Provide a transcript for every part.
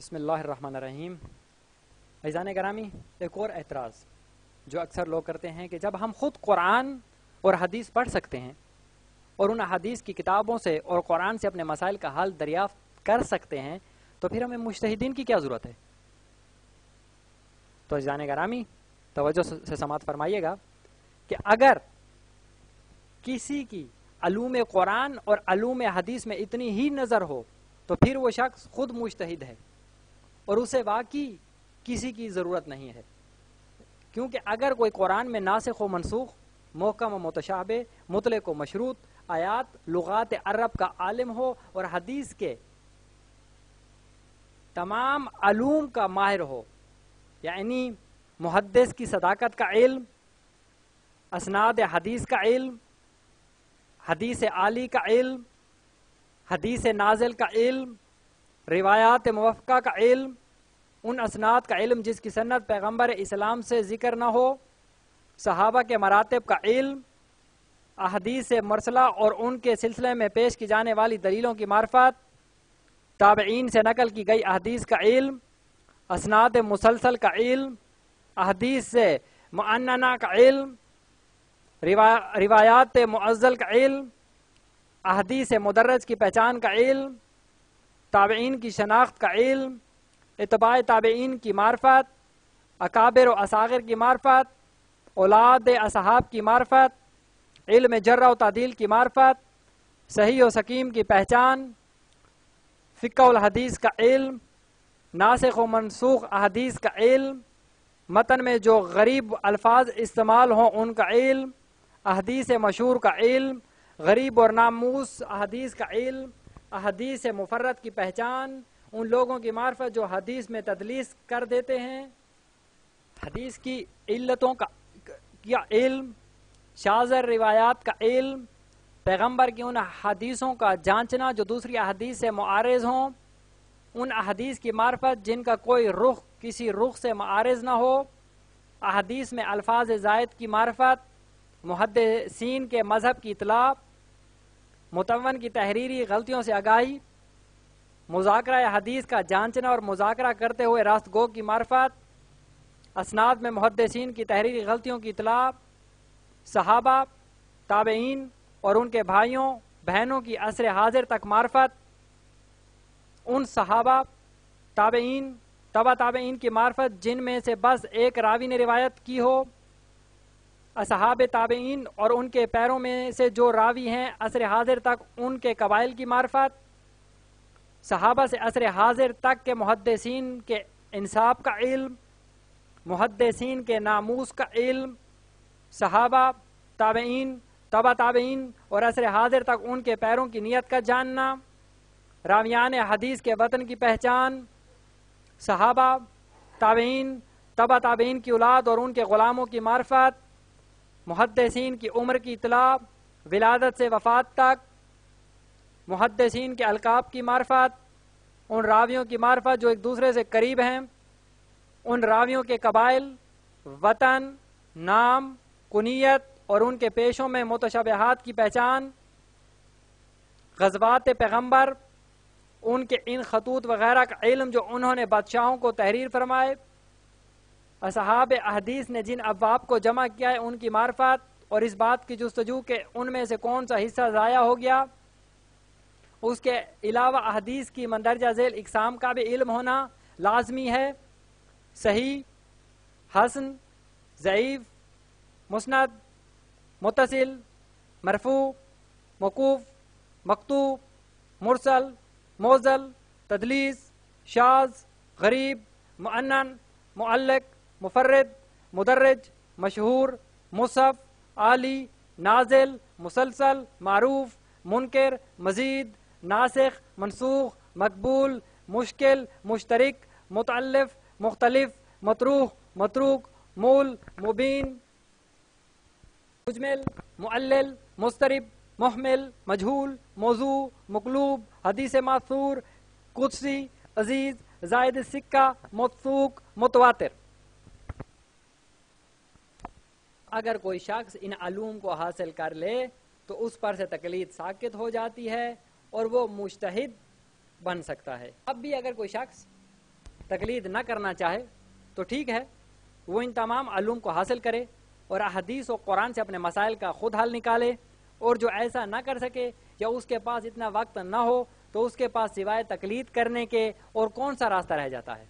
بسم اللہ الرحمن الرحیم۔ عزیزان گرامی، ایک اور اعتراض جو اکثر لوگ کرتے ہیں کہ جب ہم خود قرآن اور حدیث پڑھ سکتے ہیں اور ان حدیث کی کتابوں سے اور قرآن سے اپنے مسائل کا حل دریافت کر سکتے ہیں تو پھر ہمیں مجتہدین کی کیا ضرورت ہے؟ تو عزیزان گرامی توجہ سے سماعت فرمائیے گا کہ اگر کسی کی علوم قرآن اور علوم حدیث میں اتنی ہی نظر ہو تو پھر وہ شخص خود مجتہد ہے اور اسے واقعی کسی کی ضرورت نہیں ہے، کیونکہ اگر کوئی قرآن میں ناسخ و منسوخ، محکم و متشابہ، مطلق و مشروط، آیات لغات عرب کا عالم ہو اور حدیث کے تمام علوم کا ماہر ہو، یعنی محدث کی صداقت کا علم، اسناد حدیث کا علم، حدیث عالی کا علم، حدیث نازل کا علم، روایات موفقہ کا علم، ان اسناد کا علم جس کی سند پیغمبر اسلام سے ذکر نہ ہو، صحابہ کے مراتب کا علم، احادیث مرسلہ اور ان کے سلسلے میں پیش کی جانے والی دلیلوں کی معرفت، تابعین سے نقل کی گئی احادیث کا علم، اسناد مسلسل کا علم، احادیث سے معننہ کا علم، روایات معزل کا علم، احادیث مدرج کی پہچان کا علم، تابعین کی شناخت کا علم، اتباع تابعین کی معرفت، اکابر و اصاغر کی معرفت، اولاد اصحاب کی معرفت، علم جرح و تعدیل کی معرفت، صحیح و سقیم کی پہچان، فقہ الحدیث کا علم، ناسخ و منسوخ احادیث کا علم، متن میں جو غریب الفاظ استعمال ہوں ان کا علم، احادیث مشہور کا علم، غریب اور ناموس احادیث کا علم، احادیث مفرد کی پہچان، ان لوگوں کی معرفت جو حدیث میں تدلیس کر دیتے ہیں، حدیث کی علتوں کا علم، شاذ روایات کا علم، پیغمبر کی ان حدیثوں کا جانچنا جو دوسری احادیث سے معارض ہوں، ان احادیث کی معرفت جن کا کوئی رخ کسی رخ سے معارض نہ ہو، احادیث میں الفاظ زائد کی معرفت، محدثین کے مذہب کی اطلاع، متون کی تحریری غلطیوں سے آگاہی، مذاکرہ حدیث کا جانچنا اور مذاکرہ کرتے ہوئے راست گو کی معرفت، اسناد میں محدثین کی تحریری غلطیوں کی اطلاع، صحابہ، تابعین اور ان کے بھائیوں بہنوں کی عصر حاضر تک معرفت، ان صحابہ، تابعین، تبع تابعین کی معرفت جن میں سے بس ایک راوی نے روایت کی ہو، اصحاب تابعین اور ان کے پیروں میں سے جو راوی ہیں عصر حاضر تک ان کے قبائل کی معرفت، صحابہ سے عصر حاضر تک کے محدثین کے انصاف کا علم، محدثین کے ناموس کا علم، صحابہ، تابعین، تبع تابعین اور عصر حاضر تک ان کے پیروں کی نیت کا جاننا، راویان حدیث کے وطن کی پہچان، صحابہ، تابعین، تبع تابعین کی اولاد اور ان کے غلاموں کی معرفت، محدثین کی عمر کی اطلاع، ولادت سے وفات تک، محدثین کے القاب کی معرفت، ان راویوں کی معرفت جو ایک دوسرے سے قریب ہیں، ان راویوں کے قبائل، وطن، نام، کنیت اور ان کے پیشوں میں متشابہات کی پہچان، غزوات پیغمبر، ان کے ان خطوط وغیرہ کا علم جو انہوں نے بادشاہوں کو تحریر فرمائے، اصحاب احادیث نے جن ابواب کو جمع کیا ہے ان کی معرفت اور اس بات کی جستجو کہ ان میں سے کون سا حصہ ضائع ہو گیا، اس کے علاوہ احادیث کی مندرجہ ذیل اقسام کا بھی علم ہونا لازمی ہے، صحیح، حسن، ضعیف، مسند، متصل، مرفوع، موقوف، مقطوع، مرسل، موزل، تدلیس، شاذ، غریب، معنن، معلق، مفرد، مدرج، مشہور، مصحف، عالی، نازل، مسلسل، معروف، منکر، مزید، ناسخ، منسوخ، مقبول، مشکل، مشترک، متعلف، مختلف، مطروح، متروک، مول، مبین، مجمل، معلل، مضطرب، محمل، مجہول، موضوع، مقلوب، حدیث ماثور، قدسی، عزیز، زائد سکہ، موثوق، متواتر۔ اگر کوئی شخص ان علوم کو حاصل کر لے تو اس پر سے تقلید ساقط ہو جاتی ہے اور وہ مجتہد بن سکتا ہے۔ اب بھی اگر کوئی شخص تقلید نہ کرنا چاہے تو ٹھیک ہے، وہ ان تمام علوم کو حاصل کرے اور احادیث و قرآن سے اپنے مسائل کا خود حل نکالے، اور جو ایسا نہ کر سکے یا اس کے پاس اتنا وقت نہ ہو تو اس کے پاس سوائے تقلید کرنے کے اور کون سا راستہ رہ جاتا ہے؟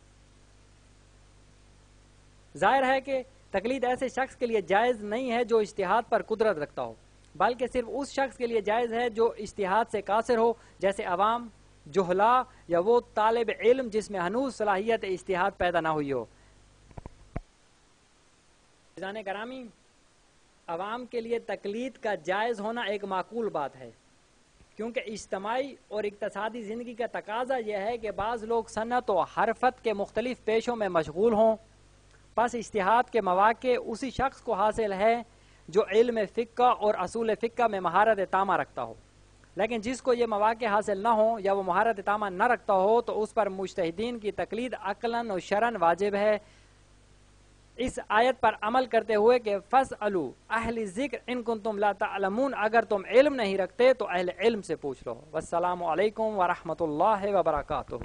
ظاہر ہے کہ تقلید ایسے شخص کے لیے جائز نہیں ہے جو اجتہاد پر قدرت رکھتا ہو، بلکہ صرف اس شخص کے لیے جائز ہے جو اجتہاد سے قاصر ہو، جیسے عوام، جہلا یا وہ طالب علم جس میں ہنوز صلاحیت اجتہاد پیدا نہ ہوئی ہو۔ عزیزان گرامی، عوام کے لیے تقلید کا جائز ہونا ایک معقول بات ہے، کیونکہ اجتماعی اور اقتصادی زندگی کا تقاضا یہ ہے کہ بعض لوگ صنعت و حرفت کے مختلف پیشوں میں مشغول ہوں، پس اجتہاد کے مواقع اسی شخص کو حاصل ہے جو علم فقہ اور اصول فقہ میں مہارت تامہ رکھتا ہو، لیکن جس کو یہ مواقع حاصل نہ ہو یا وہ مہارت تامہ نہ رکھتا ہو تو اس پر مجتہدین کی تقلید عقلاً و شرعاً واجب ہے، اس آیت پر عمل کرتے ہوئے کہ فَاسْأَلُوا اہل ذکر ان کنتم لا تعلمون، اگر تم علم نہیں رکھتے تو اہل علم سے پوچھ لو۔ والسلام علیکم ورحمۃ اللہ وبرکاتہ۔